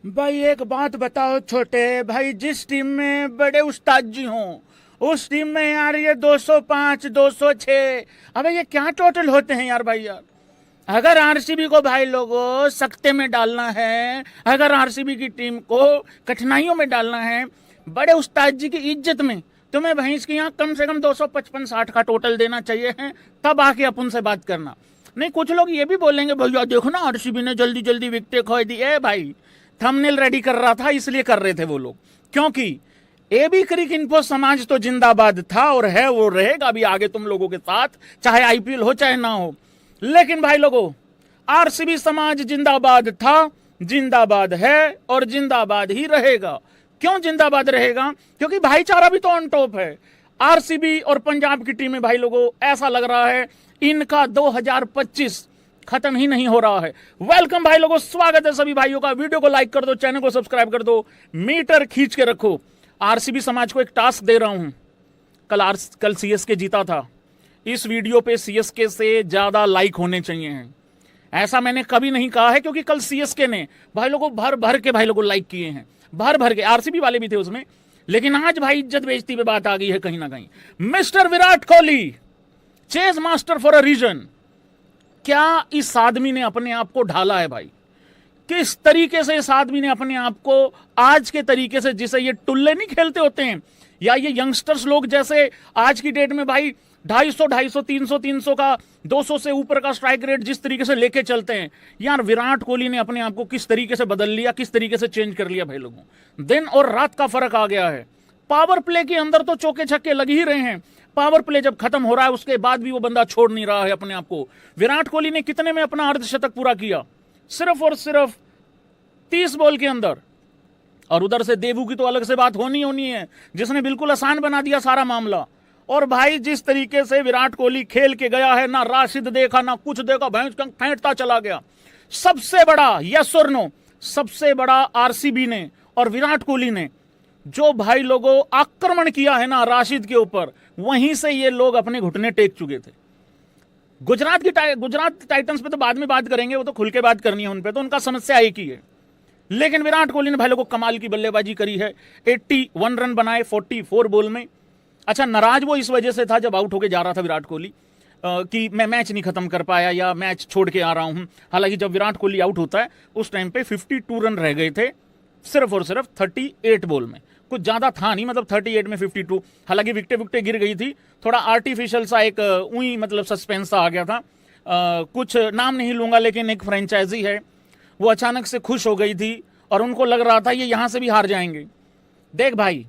भाई एक बात बताओ छोटे भाई, जिस टीम में बड़े उस्ताद जी हों उस टीम में यार ये 205 206, अबे ये क्या टोटल होते हैं यार भाई यार। अगर आरसीबी को भाई लोगों सख्ते में डालना है, अगर आरसीबी की टीम को कठिनाइयों में डालना है, बड़े उस्ताद जी की इज्जत में तुम्हें भैंस की यहाँ कम से कम 255-60 का टोटल देना चाहिए है, तब आके अपन से बात करना। नहीं कुछ लोग ये भी बोलेंगे भैया देखो ना आरसीबी ने जल्दी जल्दी विकेटें खो दी। ए भाई थंबनेल रेडी कर रहा था इसलिए कर रहे थे वो लोग, क्योंकि एबी क्रिक इन्फो समाज तो जिंदाबाद था और है, वो रहेगा भी आगे तुम लोगों के साथ, चाहे आईपीएल हो चाहे ना हो। लेकिन भाई लोगों आरसीबी समाज जिंदाबाद था, जिंदाबाद है और जिंदाबाद ही रहेगा। क्यों जिंदाबाद रहेगा? क्योंकि भाईचारा भी तो ऑन टॉप है। आरसीबी और पंजाब की टीमें भाई लोगों ऐसा लग रहा है इनका 2025 खत्म ही नहीं हो रहा है। वेलकम भाई लोगों, स्वागत है सभी भाइयों का। वीडियो को लाइक कर दो, चैनल को सब्सक्राइब कर दो, मीटर खींच के रखो। आरसीबी समाज को एक टास्क दे रहा हूं। कल सीएसके जीता था, इस वीडियो पे सीएसके से ज्यादा लाइक होने चाहिए हैं। ऐसा मैंने कभी नहीं कहा है, क्योंकि कल सीएसके ने भाई लोगों भर भर के भाई लोगों लाइक किए हैं, भर भर के। आरसीबी वाले भी थे उसमें, लेकिन आज भाई इज्जत बेइज्जती पे बात आ गई है कहीं ना कहीं। Mister Virat Kohli, chase master for a reason, क्या इस आदमी ने अपने आप को ढाला है भाई? किस तरीके से इस आदमी ने अपने आप को आज के तरीके से, जिसे ये टुल्ले नहीं खेलते होते हैं या ये यंगस्टर्स लोग जैसे आज की डेट में भाई 250 300 का 200 से ऊपर का स्ट्राइक रेट जिस तरीके से लेके चलते हैं, यार विराट कोहली ने अपने आप को किस तरीके से बदल लिया, किस तरीके से चेंज कर लिया भाई लोगों। दिन और रात का फर्क आ गया है। पावर प्ले के अंदर तो चौके छक्के लग ही रहे हैं, पावर प्ले जब खत्म हो रहा है उसके बाद भी वो बंदा छोड़ नहीं रहा है अपने आप को। विराट कोहली ने कितने में अपना अर्धशतक पूरा किया? सिर्फ और सिर्फ 30 बॉल के अंदर। और उधर से देवू की तो अलग से बात होनी है, जिसने बिल्कुल आसान बना दिया सारा मामला। और भाई जिस तरीके से विराट कोहली खेल के गया है, ना राशिद देखा ना कुछ देखा, भैंस का फेंटता चला गया। सबसे बड़ा यस और नो, सबसे बड़ा आरसीबी ने और विराट कोहली ने जो भाई लोगों आक्रमण किया है ना राशिद के ऊपर, वहीं से ये लोग अपने घुटने टेक चुके थे। गुजरात टाइटंस पे तो बाद में बात करेंगे, वो तो खुल के बात करनी है उन पे, तो उनका समस्या एक ही है। लेकिन विराट कोहली ने भाई लोगों कमाल की बल्लेबाजी करी है। 81 रन बनाए 44 बॉल में। अच्छा, नाराज वो इस वजह से था जब आउट होके जा रहा था विराट कोहली कि मैं मैच नहीं खत्म कर पाया या मैच छोड़ के आ रहा हूं। हालांकि जब विराट कोहली आउट होता है उस टाइम पे 52 रन रह गए थे, सिर्फ और सिर्फ 38 बॉल में। कुछ ज्यादा था नहीं, मतलब 38 में 52। हालांकि विकेटें गिर गई थी, थोड़ा आर्टिफिशियल सा एक उई मतलब सस्पेंस सा आ गया था। कुछ नाम नहीं लूंगा, लेकिन एक फ्रेंचाइजी है वो अचानक से खुश हो गई थी और उनको लग रहा था ये यहां से भी हार जाएंगे। देख भाई,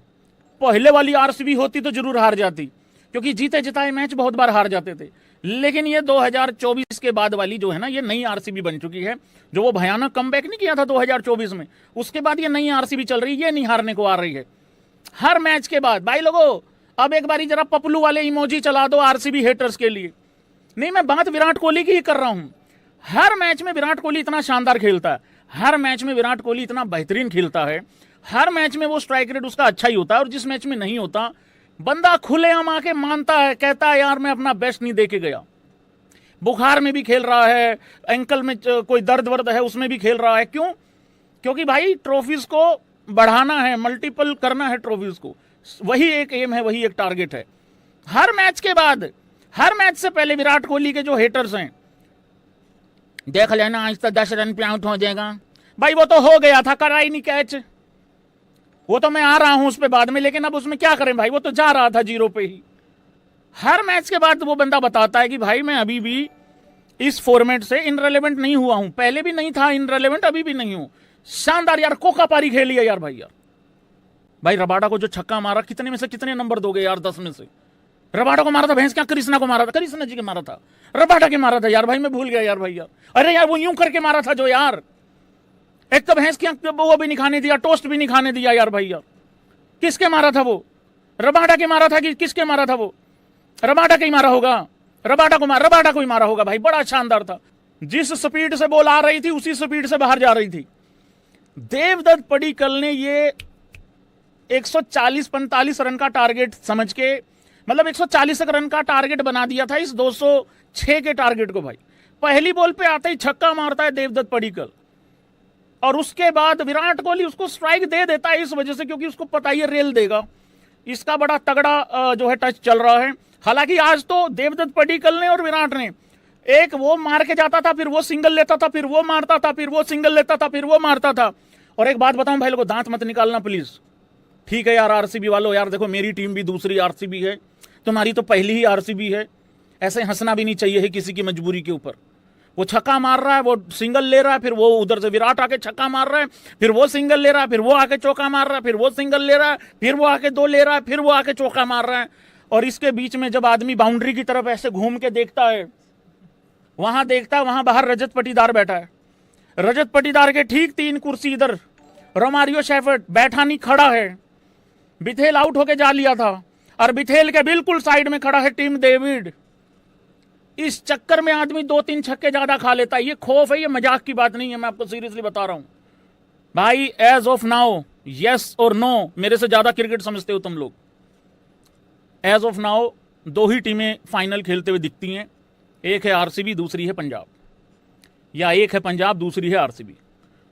पहले वाली आरसीबी होती तो जरूर हार जाती, क्योंकि जीते जिताए मैच बहुत बार हार जाते थे। लेकिन ये 2024 के बाद वाली जो है ना, ये नई आरसीबी बन चुकी है। जो वो भयानक कमबैक नहीं किया था 2024 में, उसके बाद ये नई आरसीबी चल रही है, ये नहीं हारने को आ रही है। हर मैच के बाद भाई लोगों अब एक बारी जरा पपलू वाले इमोजी चला दो आरसीबी हेटर्स के लिए। नहीं, मैं बात विराट कोहली की ही कर रहा हूं। हर मैच में विराट कोहली इतना शानदार खेलता है, हर मैच में विराट कोहली इतना बेहतरीन खेलता है, हर मैच में वो स्ट्राइक रेट उसका अच्छा ही होता है। और जिस मैच में नहीं होता, बंदा खुलेआम आके मानता है, कहता है यार मैं अपना बेस्ट नहीं दे के गया। बुखार में भी खेल रहा है, एंकल में कोई दर्द वर्द है उसमें भी खेल रहा है। क्यों? क्योंकि भाई ट्रॉफीज को बढ़ाना है, मल्टीपल करना है ट्रॉफीज को, वही एक एम है, वही एक टारगेट है। हर मैच के बाद, हर मैच से पहले विराट कोहली के जो हेटर्स हैं, देख लेना आज तक 10 रन पे आउट हो जाएगा। भाई वो तो हो गया था, करा ही नहीं कैच, वो तो मैं आ रहा हूं उस पे बाद में, लेकिन अब उसमें क्या करें भाई, वो तो जा रहा था 0 पे ही। हर मैच के बाद वो बंदा बताता है कि भाई मैं अभी भी इस फॉर्मेट से इनरेलेवेंट नहीं हुआ हूं, पहले भी नहीं था इनरेलेवेंट, अभी भी नहीं हूं। शानदार यार, कोका पारी खेली है यार भाई। यार भाई रबाडा को जो छक्का मारा, कितने में से कितने नंबर दोगे यार? 10 में से। रबाडा को मारा था, भैंस क्या कृष्णा को मारा था, कृष्णा जी के मारा था, रबाडा के मारा था यार भाई, मैं भूल गया यार भाई। यार अरे यार वो यूं करके मारा था जो, यार एक तो भैंस की वो भी नहीं खाने दिया, टोस्ट भी नहीं खाने दिया यार भाई। यार किसके मारा था वो? रबाडा के मारा था कि किसके मारा था वो? रबाडा के ही मारा होगा, रबाडा को ही मारा होगा भाई। बड़ा शानदार था, जिस स्पीड से बॉल आ रही थी उसी स्पीड से बाहर जा रही थी। देवदत्त पडिक्कल ने ये 140-45 रन का टारगेट समझ के, मतलब 140 रन का टारगेट बना दिया था इस 206 के टारगेट को भाई। पहली बॉल पे आते ही छक्का मारता है देवदत्त पडिक्कल और उसके बाद विराट कोहली उसको स्ट्राइक दे देता है इस वजह से क्योंकि उसको पता ही रेल देगा। इसका बड़ा तगड़ा जो है टच चल रहा है। हालांकि आज तो देवदत्त पडिक्कल ने और विराट ने एक वो मार के जाता था, फिर वो सिंगल लेता था, फिर वो मारता था, फिर वो सिंगल लेता था, फिर वो मारता था। और एक बात बताऊं भाई लोगों, दांत मत निकालना प्लीज, ठीक है यार आरसीबी वालों, यार देखो मेरी टीम भी दूसरी आरसीबी है, तुम्हारी तो पहली ही आरसीबी है, ऐसे हंसना भी नहीं चाहिए है किसी की मजबूरी के ऊपर। वो छक्का मार रहा है, वो सिंगल ले रहा है, फिर वो उधर से विराट आके छक्का मार रहा है, फिर वो सिंगल ले रहा है, फिर वो आके चौका मार रहा है, फिर वो सिंगल ले रहा है, फिर वो आके 2 ले रहा है, फिर वो आके चौका मार रहा है। और इसके बीच में जब आदमी बाउंड्री की तरफ ऐसे घूम के देखता है, वहां देखता है वहां बाहर रजत पाटीदार बैठा है। रजत पाटीदार के ठीक 3 कुर्सी इधर रोमारियो शेफर्ड बैठा नहीं, खड़ा है। बिथेल आउट होके जा लिया था और बिथेल के बिल्कुल साइड में खड़ा है टिम डेविड। इस चक्कर में आदमी 2-3 छक्के ज्यादा खा लेता है। ये खौफ है, ये मजाक की बात नहीं है, मैं आपको सीरियसली बता रहा हूं भाई। एज ऑफ नाउ यस और नो, मेरे से ज्यादा क्रिकेट समझते हो तुम लोग। एज ऑफ नाउ 2 ही टीमें फाइनल खेलते हुए दिखती हैं, एक है आरसीबी, दूसरी है पंजाब, या एक है पंजाब, दूसरी है आरसीबी।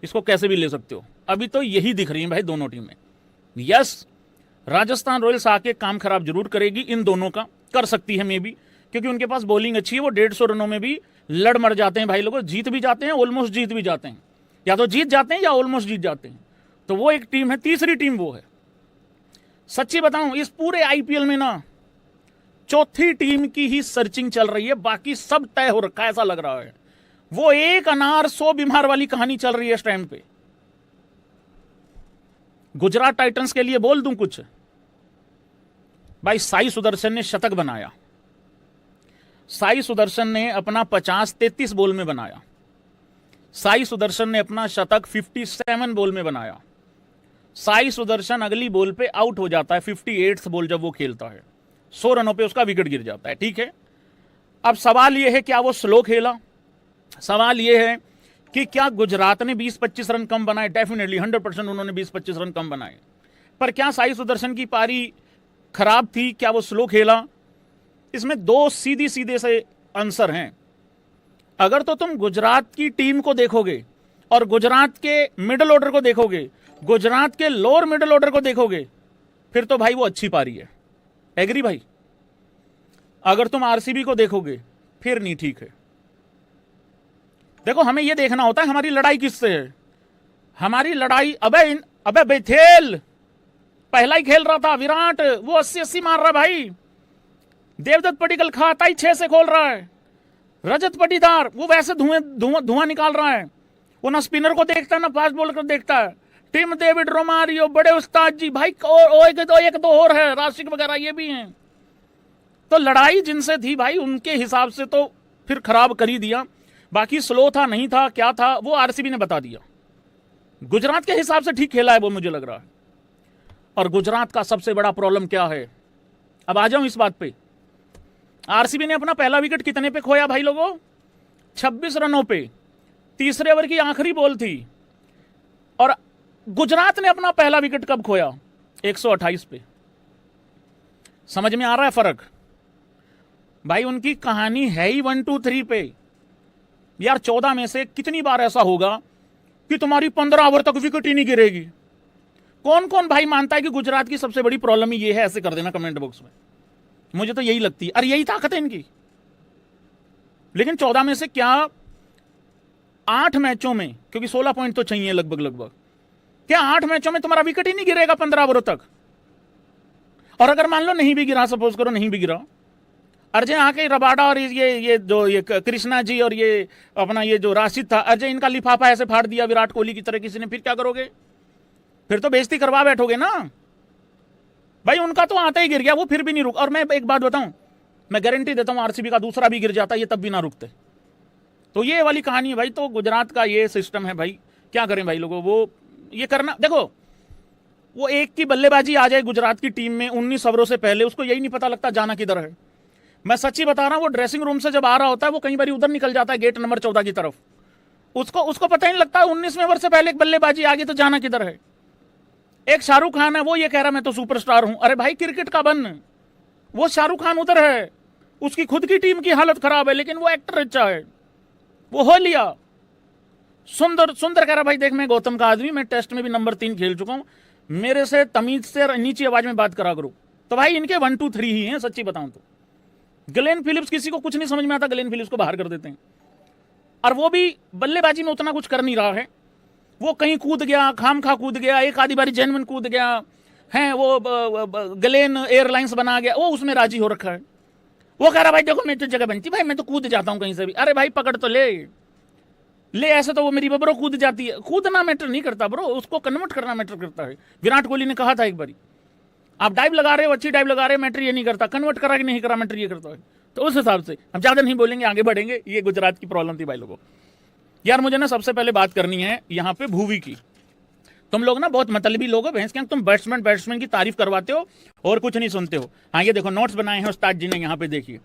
इसको कैसे भी ले सकते हो, अभी तो यही दिख रही है भाई दोनों टीमें। यस, राजस्थान रॉयल्स आके काम खराब जरूर करेगी, इन दोनों का कर सकती है मे बी, क्योंकि उनके पास बॉलिंग अच्छी है। वो 150 रनों में भी लड़ मर जाते हैं भाई लोगों, जीत भी जाते हैं, ऑलमोस्ट जीत भी जाते हैं, या तो जीत जाते हैं या ऑलमोस्ट जीत जाते हैं। तो वो एक टीम है, तीसरी टीम वो है। सच्ची बताऊं, इस पूरे आईपीएल में ना चौथी टीम की ही सर्चिंग चल रही है, बाकी सब तय हो रखा है ऐसा लग रहा है। वो एक अनार 100 बीमार वाली कहानी चल रही है इस टाइम पे। गुजरात टाइटंस के लिए बोल दूं कुछ भाई, साई सुदर्शन ने शतक बनाया। साई सुदर्शन ने अपना 50 33 बॉल में बनाया। साई सुदर्शन ने अपना शतक 57 बॉल में बनाया। साई सुदर्शन अगली बॉल पे आउट हो जाता है 58th बॉल जब वो खेलता है, 100 रनों पे उसका विकेट गिर जाता है, ठीक है। अब सवाल यह है क्या वो स्लो खेला, सवाल यह है कि क्या गुजरात ने 20-25 रन कम बनाए, डेफिनेटली 100% उन्होंने 20-25 रन कम बनाए, पर क्या साई सुदर्शन की पारी खराब थी, क्या वो स्लो खेला? इसमें 2 सीधी सीधे से आंसर हैं। अगर तो तुम गुजरात की टीम को देखोगे और गुजरात के मिडिल ऑर्डर को देखोगे, गुजरात के लोअर मिडिल ऑर्डर को देखोगे, फिर तो भाई वो अच्छी पारी है, एग्री भाई। अगर तुम आरसीबी को देखोगे फिर नहीं, ठीक है। देखो हमें यह देखना होता है हमारी लड़ाई किससे है। हमारी लड़ाई, अबे बेथेल पहला ही खेल रहा था, विराट वो 80-80 मार रहा भाई। देवदत्त पडिक्कल खाता ही 6 से खोल रहा है। रजत पाटीदार वो वैसे धुआं निकाल रहा है, वो ना स्पिनर को देखता है ना फास्ट बॉलर को देखता है। टिम डेविड, रोमारियो, बड़े उस्ताद जी भाई, और एक दो और है, राशिक वगैरह ये भी हैं। तो लड़ाई जिनसे थी भाई उनके हिसाब से तो फिर खराब कर ही दिया। बाकी स्लो था नहीं था क्या था वो आरसीबी ने बता दिया। गुजरात के हिसाब से ठीक खेला है वो, मुझे लग रहा है। और गुजरात का सबसे बड़ा प्रॉब्लम क्या है, अब आ जाऊं इस बात पे। आरसीबी ने अपना पहला विकेट कितने पे खोया भाई लोगों? 26 रनों पे, तीसरे ओवर की आखिरी बॉल थी। और गुजरात ने अपना पहला विकेट कब खोया? 128 पे। समझ में आ रहा है फर्क भाई? उनकी कहानी है ही 1 2 3 पे। यार 14 में से कितनी बार ऐसा होगा कि तुम्हारी 15 ओवर तक विकेट ही नहीं गिरेगी? कौन कौन भाई मानता है कि गुजरात की सबसे बड़ी प्रॉब्लम ही ये है? ऐसे कर देना कमेंट बॉक्स में, मुझे तो यही लगती है। अरे यही ताकत है इनकी। लेकिन 14 में से क्या 8 मैचों में, क्योंकि 16 पॉइंट तो चाहिए लगभग, क्या 8 मैचों में तुम्हारा विकेट ही नहीं गिरेगा 15 ओवरों तक? और अगर मान लो नहीं भी गिरा, सपोज करो नहीं भी गिरा, अजय आके रबाडा और ये कृष्णा जी और ये अपना ये जो राशिद था, अजय इनका लिफाफा ऐसे फाड़ दिया विराट कोहली की तरह किसी ने, फिर क्या करोगे? फिर तो बेइज्जती करवा बैठोगे ना भाई। उनका तो आता ही गिर गया, वो फिर भी नहीं रुक। और मैं एक बात बताऊं, मैं गारंटी देता हूं आरसीबी का दूसरा भी गिर जाता, ये तब भी ना रुकते। तो ये वाली कहानी है भाई। तो गुजरात का ये सिस्टम है भाई, क्या करें भाई लोगों। वो ये करना, देखो वो एक की बल्लेबाजी आ जाए गुजरात की टीम में 19 ओवरों से पहले, उसको यही नहीं पता लगता जाना किधर है। मैं सच्ची बता रहा हूं, वो ड्रेसिंग रूम से जब आ रहा होता है वो कई बार उधर निकल जाता है गेट नंबर 14 की तरफ। उसको पता ही नहीं लगता 19वें ओवर से पहले एक बल्लेबाजी आ गई तो जाना किधर है। एक शाहरुख खान है, वो ये कह रहा मैं तो सुपरस्टार हूं। अरे भाई क्रिकेट का बन, वो शाहरुख खान उधर है, उसकी खुद की टीम की हालत खराब है, लेकिन वो एक्टर अच्छा है, वो हो लिया। सुंदर सुंदर कह रहा भाई देख मैं गौतम का आदमी, मैं टेस्ट में भी नंबर 3 खेल चुका हूं, मेरे से तमीज से नीची आवाज में बात करा करो। तो भाई इनके 1 2 3 ही हैं सच्ची बताऊं तो। ग्लेन फिलिप्स, किसी को कुछ नहीं समझ में आता, ग्लेन फिलिप्स को बाहर कर देते हैं, और वो भी बल्लेबाजी में उतना कुछ कर नहीं रहा है। वो कहीं कूद गया, खामखा कूद गया, एक आधी बारी जेन्युइन कूद गया है, वो ग्लेन एयरलाइंस बना गया, वो उसमें राजी हो रखा है। वो कह रहा भाई देखो मैं तो जगह बनती भाई, मैं तो कूद जाता हूं कहीं से भी। अरे भाई पकड़ तो ले ऐसे तो वो मेरी बब्रो कूद जाती है। कूदना मैटर नहीं करता ब्रो, उसको कन्वर्ट करना मैटर करता है। विराट कोहली ने कहा था एक बारी, आप डाइव लगा रहे हो, अच्छी डाइव लगा रहे हो, मैटर ये नहीं करता, कन्वर्ट करा कि नहीं करा मैटर ये करता है। तो उस हिसाब से हम ज्यादा नहीं बोलेंगे, आगे बढ़ेंगे। ये गुजरात की प्रॉब्लम थी भाई लोगों। यार मुझे ना सबसे पहले बात करनी है यहाँ पे भुवी की। तुम लोग ना बहुत मतलबी लोग हो भैंस के, तुम बैट्समैन की तारीफ करवाते हो और कुछ नहीं सुनते हो। हाँ ये देखो नोट्स बनाए हैं उस्ताद जी ने, यहाँ पे देखिए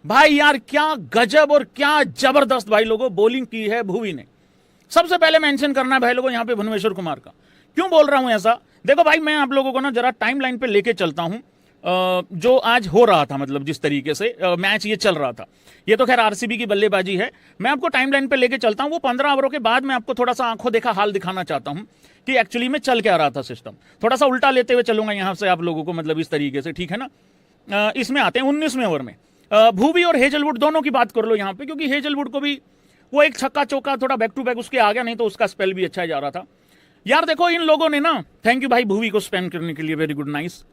भाई यार क्या गजब और क्या जबरदस्त भाई लोगों बॉलिंग की है भुवी ने। सबसे पहले मेंशन करना है भाई लोगों यहाँ पे भुवनेश्वर कुमार का। क्यों बोल रहा हूं ऐसा, देखो भाई मैं आप लोगों को ना जरा टाइमलाइन पे लेके चलता हूं जो आज हो रहा था, मतलब जिस तरीके से मैच ये चल रहा था। ये तो खैर आरसीबी की बल्लेबाजी है, मैं आपको टाइमलाइन पे लेके चलता हूं। वो 15 ओवरों के बाद मैं आपको थोड़ा सा आंखों देखा हाल दिखाना चाहता हूं कि एक्चुअली में चल क्या रहा था सिस्टम। थोड़ा सा उल्टा लेते हुए चलूंगा यहां से आप लोगों को, मतलब इस तरीके से, ठीक है ना। इसमें आते हैं 19वें ओवर में भुवी और हेजलवुड दोनों की बात कर लो यहाँ पे, क्योंकि हेजलवुड को भी वो एक छक्का चौका थोड़ा बैक टू बैक उसके आ गया, नहीं तो उसका स्पेल भी अच्छा जा रहा था। यार देखो इन लोगों ने ना, थैंक यू भाई भुवी को स्पेन करने के लिए, वेरी गुड नाइस।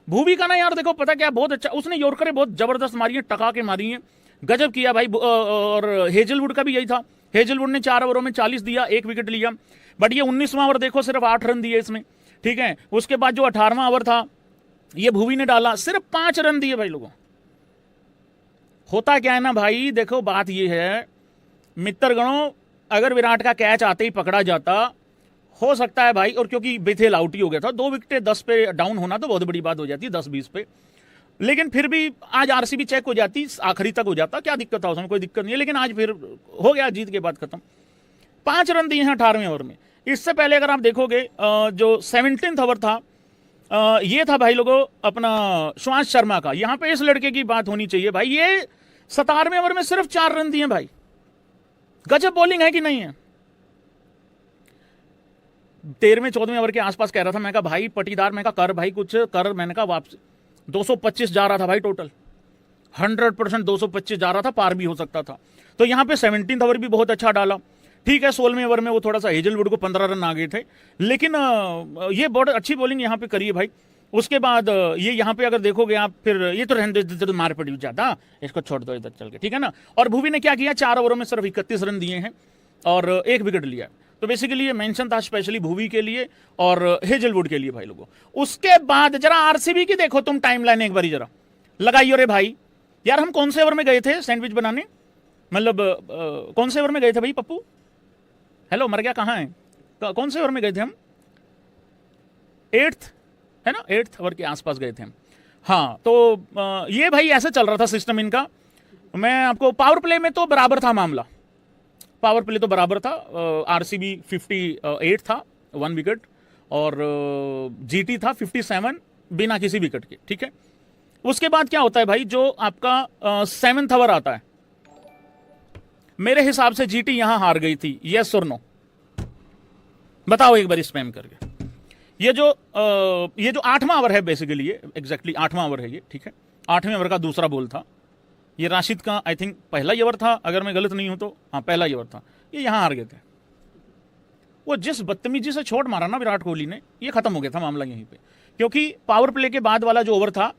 भुवी का ना यार देखो पता क्या बहुत अच्छा, उसने यॉर्करें बहुत जबरदस्त मारी है, टका के मारी है, गजब किया भाई। और हेजलवुड का भी यही था, हेजलवुड ने 4 ओवरों में 40 दिया, 1 विकेट लिया। बट ये 19वां ओवर देखो सिर्फ 8 रन दिए इसमें, ठीक है। उसके बाद जो 18वां ओवर था ये भुवी ने डाला, सिर्फ 5 रन दिए भाई लोगों। होता क्या है ना भाई, देखो बात ये है मित्रगणों, अगर विराट का कैच आते ही पकड़ा जाता हो सकता है भाई, और क्योंकि बेथेल आउट ही हो गया था, 2 विकेटें 10 पे डाउन होना तो बहुत बड़ी बात हो जाती है, 10-20 पे। लेकिन फिर भी आज आरसीबी चेक हो जाती, आखिरी तक हो जाता, क्या दिक्कत था उसमें, कोई दिक्कत नहीं है। लेकिन आज फिर हो गया, जीत के बाद खत्म। 5 रन दिए हैं 18वें ओवर में। इससे पहले अगर आप देखोगे जो 17th ओवर था, ये था भाई लोगों अपना श्वास शर्मा का। यहां पे इस लड़के की बात होनी चाहिए भाई, ये 17वें ओवर में सिर्फ 4 रन दिए भाई। गजब बॉलिंग है कि नहीं है। 13वें-14वें ओवर के आसपास कह रहा था, मैं कहा भाई पटीदार, मैं कहा कर भाई कुछ कर, मैंने कहा वापस 225 जा रहा था भाई टोटल, 100% 225 जा रहा था, पार भी हो सकता था। तो यहां पे 17th ओवर भी बहुत अच्छा डाला, ठीक है। 16वें ओवर में वो थोड़ा सा हेजलवुड को 15 रन आ गए थे, लेकिन ये बहुत अच्छी बॉलिंग यहां पे करी है भाई। उसके बाद ये यहाँ पे अगर देखोगे आप, फिर ये तो रहने दो, मार पड़ी ज्यादा, इसको छोड़ दो इधर चल के, ठीक है ना। और भुवी ने क्या किया, 4 ओवरों में सिर्फ 31 रन दिए हैं और 1 विकेट लिया। तो बेसिकली ये मेंशन था स्पेशली भुवी के लिए और हेजलवुड के लिए भाई लोगों। उसके बाद जरा आरसीबी की देखो तुम टाइमलाइन एक बारी जरा लगाइयो रे भाई। यार हम कौन से ओवर में गए थे सैंडविच बनाने, मतलब कौन से ओवर में गए थे भाई पप्पू? हेलो मर गया, कहाँ है, कौन से ओवर में गए थे हम? 8th है ना, 8th ओवर के आसपास गए थे हम। हाँ तो ये भाई ऐसे चल रहा था सिस्टम इनका। मैं आपको पावर प्ले में तो बराबर था मामला, पावर प्ले तो बराबर था। आरसीबी 58 था 1 विकेट और जीटी था 57 बिना किसी विकेट के, ठीक है। उसके बाद क्या होता है भाई, जो आपका 7th ओवर आता है, मेरे हिसाब से जीटी यहां हार गई थी, यस और नो बताओ एक बार स्पैम करके। ये जो 8वां ओवर है बेसिकली, ये एग्जैक्टली 8वां ओवर है ये, ठीक है। 8वें ओवर का दूसरा बॉल था, ये राशिद का आई थिंक पहला ही ओवर था अगर मैं गलत नहीं हूं तो, हाँ पहला ही ओवर था। ये यहां हार गए थे। वो जिस बदतमीजी से छोड़ मारा ना विराट कोहली ने, ये खत्म हो गया था मामला यहीं पे। क्योंकि पावर प्ले के बाद वाला जो ओवर था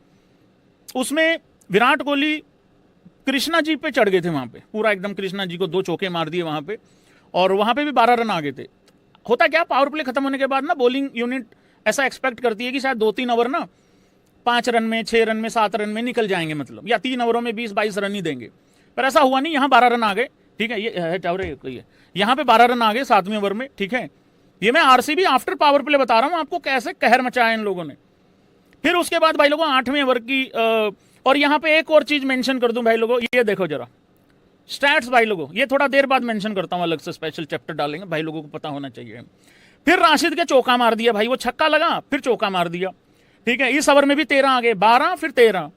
उसमें विराट कोहली कृष्णा जी पे चढ़ गए थे, वहां पे पूरा एकदम कृष्णा जी को 2 चौके मार दिए वहां पे, और वहां पे भी 12 रन आ गए थे। होता क्या, पावर प्ले खत्म होने के बाद ना बॉलिंग यूनिट ऐसा एक्सपेक्ट करती है कि शायद 2-3 ओवर ना 5 रन में, 6 रन में, 7 रन में निकल जाएंगे, मतलब या 3 ओवरों में 20-22 रन ही देंगे, पर ऐसा हुआ नहीं। यहाँ 12 रन आ गए, ठीक है। ये है टावरे, यहाँ पे 12 रन आ गए 7वें ओवर में, ठीक है। ये मैं आरसीबी आफ्टर पावर प्ले बता रहा हूँ आपको, कैसे कहर मचाया इन लोगों ने। फिर उसके बाद भाई लोगों 8वें ओवर की और यहाँ पे एक और चीज मेंशन कर दूं भाई लोगों, ये देखो जरा स्टैट्स भाई लोगों, ये थोड़ा देर बाद मेंशन करता हूं, अलग से स्पेशल चैप्टर डालेंगे, भाई लोगों को पता होना चाहिए। फिर राशिद के चौका मार दिया भाई, वो छक्का लगा फिर चौका मार दिया, ठीक है। इस ओवर में भी 13 आ गए, 12 फिर 13,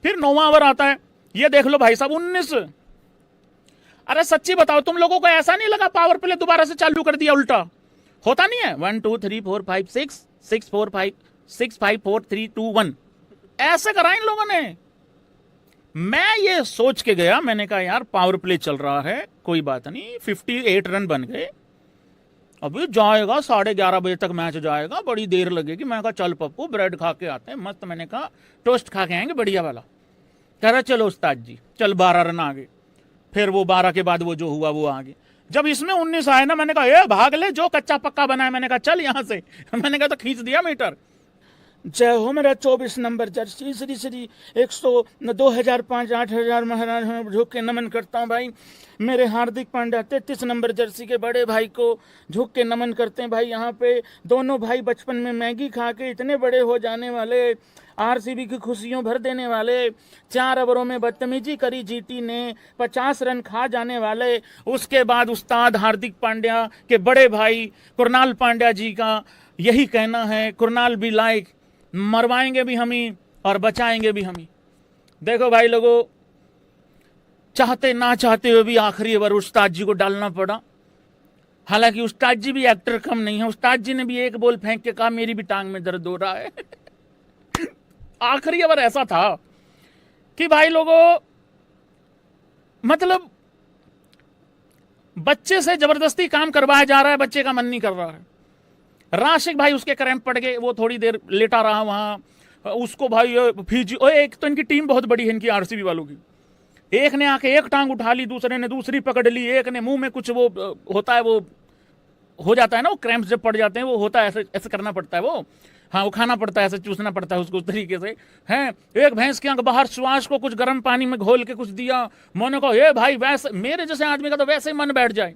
फिर 9वां ओवर आता है, ये देख लो भाई साहब 19। अरे सच्ची बताओ, तुम लोगों को ऐसा नहीं लगा पावर प्ले दोबारा से चालू कर दिया? उल्टा होता नहीं है? 1 2 3 4 5 6 6 4 5 6 5 4 3 2 1 ऐसे करा इन लोगों ने। मैं ये सोच के गया, मैंने कहा यार पावर प्ले चल रहा है, कोई बात नहीं, 58 रन बन गए, अभी जाएगा 11:30 बजे तक मैच जाएगा, बड़ी देर लगेगी। मैं कहा चल पप्पू ब्रेड खा के आते हैं मस्त, मैंने कहा टोस्ट खा के आएंगे बढ़िया वाला। कह रहा चलो उस्ताद जी, चल 12 रन आ गए। फिर वो 12 के बाद वो जो हुआ वो आ गए। जब इसमें 19 आए ना, मैंने कहा ए भाग ले, जो कच्चा पक्का बना है, मैंने कहा चल यहां से। मैंने कहा तो खींच दिया मीटर। जय हो मेरा 24 नंबर जर्सी, श्री श्री 100 2005 8000 महाराज झुक के नमन करता हूँ भाई। मेरे हार्दिक पांड्या 33 नंबर जर्सी के बड़े भाई को झुक के नमन करते हैं भाई। यहाँ पे दोनों भाई बचपन में मैगी खा के इतने बड़े हो जाने वाले, आरसीबी की खुशियों भर देने वाले, 4 ओवरों में बदतमीजी करी जीटी ने, 50 रन खा जाने वाले। उसके बाद उस्ताद हार्दिक पांड्या के बड़े भाई कुरनाल पांड्या जी का यही कहना है, कुरनाल भी लाइक, मरवाएंगे भी हम ही और बचाएंगे भी हम ही। देखो भाई लोगों, चाहते ना चाहते हुए भी आखिरी ओवर उस्ताद जी को डालना पड़ा। हालांकि उस्ताद जी भी एक्टर कम नहीं है, उस्ताद जी ने भी एक बॉल फेंक के कहा मेरी भी टांग में दर्द हो रहा है। आखिरी ओवर ऐसा था कि भाई लोगों, मतलब बच्चे से जबरदस्ती काम करवाया जा रहा है, बच्चे का मन नहीं कर रहा है। राशिक भाई उसके क्रैम्प पड़ गए, वो थोड़ी देर लेटा रहा वहां। उसको भाई फिजी, एक तो इनकी टीम बहुत बड़ी है इनकी आरसीबी वालों की। एक ने आके एक टांग उठा ली, दूसरे ने दूसरी पकड़ ली, एक ने मुंह में कुछ वो होता है, वो हो जाता है ना, वो क्रैम्प्स जब पड़ जाते हैं वो होता है, ऐसे ऐसे करना पड़ता है वो, हाँ वो खाना पड़ता है, ऐसे चूसना पड़ता है उसको उस तरीके से हैं। एक भैंस की आंख बाहर, श्वास को कुछ गर्म पानी में घोल के कुछ दिया। मैंने कहा ये भाई वैसे मेरे जैसे आदमी का तो वैसे ही मन बैठ जाए।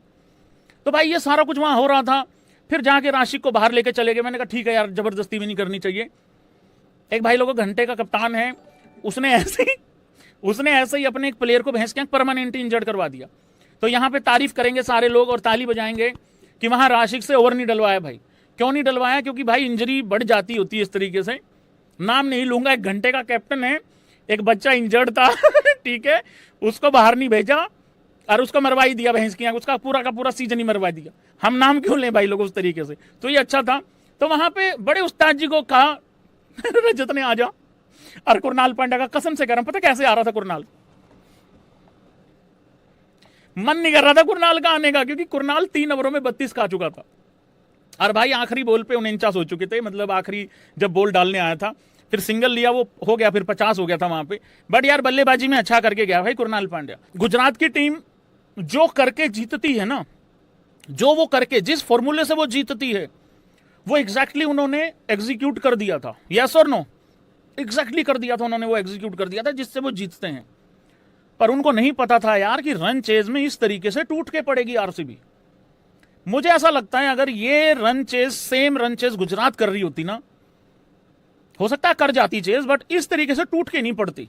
तो भाई ये सारा कुछ वहां हो रहा था। फिर जाके राशिक को बाहर लेके चले गए। मैंने कहा ठीक है यार, जबरदस्ती भी नहीं करनी चाहिए। एक भाई लोगों घंटे का कप्तान है, उसने ऐसे ही अपने एक प्लेयर को भैंस के आंख परमानेंट इंजर्ड करवा दिया। तो यहाँ पे तारीफ करेंगे सारे लोग और ताली बजाएंगे कि वहां राशिक से ओवर नहीं डलवाया। भाई क्यों नहीं डलवाया? क्योंकि भाई इंजरी बढ़ जाती होती है इस तरीके से। नाम नहीं लूंगा, एक घंटे का कैप्टन है, एक बच्चा इंजर्ड था ठीक है, उसको बाहर नहीं भेजा और उसको मरवाई दिया भैंस की आंख, उसका पूरा का पूरा सीजन ही मरवा दिया। हम नाम क्यों लें भाई लोग उस तरीके से? तो ये अच्छा था। तो वहां पे बड़े उस्ताद जी को कहा रजत ने आ जा, और कुरनाल पांड्या का कसम से कह रहा हूं, पता कैसे आ रहा था कुरनाल, मन नहीं कर रहा था कुरनाल का आने का, क्योंकि कुरनाल 3 ओवरों में 32 खा चुका था। और भाई आखिरी बॉल पे 49 हो चुके थे, मतलब आखिरी जब बॉल डालने आया था, फिर सिंगल लिया वो हो गया, फिर 50 हो गया था वहां पे। बट यार बल्लेबाजी में अच्छा करके गया भाई कुरनाल पांड्या। गुजरात की टीम जो करके जीतती है ना, जो वो करके जिस फॉर्मूले से वो जीतती है, वो एग्जैक्टली उन्होंने एग्जीक्यूट कर दिया था। यस और नो? एग्जैक्टली कर दिया था उन्होंने, वो एग्जीक्यूट कर दिया था जिससे वो जीतते हैं। पर उनको नहीं पता था यार कि रन चेज में इस तरीके से टूट के पड़ेगी आरसीबी। मुझे ऐसा लगता है अगर ये run chase, same run chase Gujarat कर रही होती ना, हो सकता है कर जाती चेज, बट इस तरीके से टूट के नहीं पड़ती।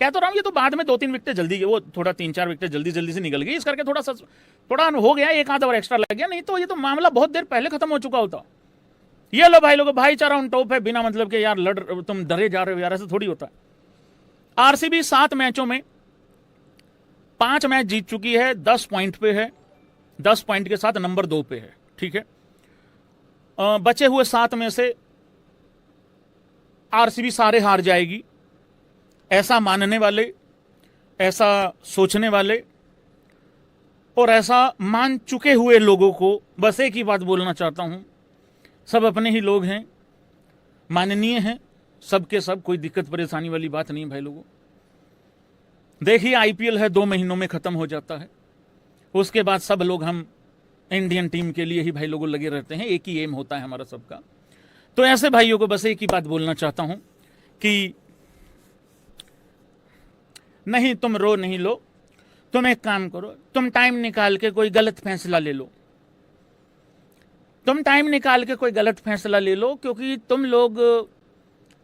कह तो रहा हूं, ये तो बाद में 2-3 विकेट जल्दी गए, वो थोड़ा 3-4 विकेट जल्दी से निकल गई, इस करके थोड़ा हो गया, एक आधा ओवर एक्स्ट्रा लग गया, नहीं तो ये तो मामला बहुत देर पहले खत्म हो चुका होता। ये लो भाई लोगों, भाईचारा ऑन टॉप है, बिना मतलब के यार तुम डरे जा रहे हो यार, ऐसे थोड़ी होता है। आरसीबी 7 मैचों में 5 मैच जीत चुकी है, 10 पॉइंट पे है, 10 पॉइंट के साथ नंबर 2 पे है, ठीक है। बचे हुए 7 में से आरसीबी सारे हार जाएगी, ऐसा मानने वाले, ऐसा सोचने वाले और ऐसा मान चुके हुए लोगों को बस एक ही बात बोलना चाहता हूं, सब अपने ही लोग हैं, माननीय हैं सबके सब, कोई दिक्कत परेशानी वाली बात नहीं भाई लोगों। देखिए आईपीएल है, 2 महीनों में खत्म हो जाता है, उसके बाद सब लोग हम इंडियन टीम के लिए ही भाई लोगों लगे रहते हैं, एक ही एम होता है हमारा सबका। तो ऐसे भाइयों को बस एक ही बात बोलना चाहता हूं कि नहीं तुम रो नहीं लो, तुम एक काम करो, तुम टाइम निकाल के कोई गलत फैसला ले लो, तुम टाइम निकाल के कोई गलत फैसला ले लो, क्योंकि तुम लोग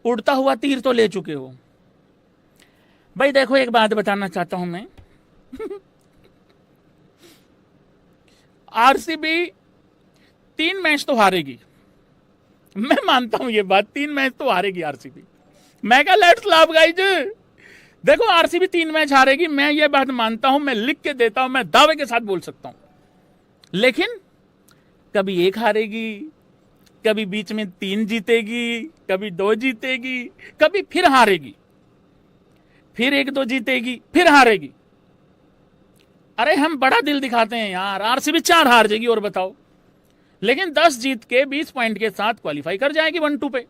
उड़ता हुआ तीर तो ले चुके हो। भाई देखो एक बात बताना चाहता हूं मैं आरसीबी 3 मैच तो हारेगी, मैं मानता हूं ये बात, 3 मैच तो हारेगी आरसीबी। मैं क्या लेट्स लाफ गाइज, देखो आरसीबी 3 मैच हारेगी, मैं ये बात मानता हूं, मैं लिख के देता हूं, मैं दावे के साथ बोल सकता हूं। लेकिन कभी 1 हारेगी, कभी बीच में 3 जीतेगी, कभी 2 जीतेगी, कभी फिर हारेगी, फिर 1-2 जीतेगी, फिर हारेगी। अरे हम बड़ा दिल दिखाते हैं यार, आरसीबी 4 हार जाएगी और बताओ, लेकिन 10 जीत के 20 पॉइंट के साथ क्वालिफाई कर जाएगी 1-2 पे।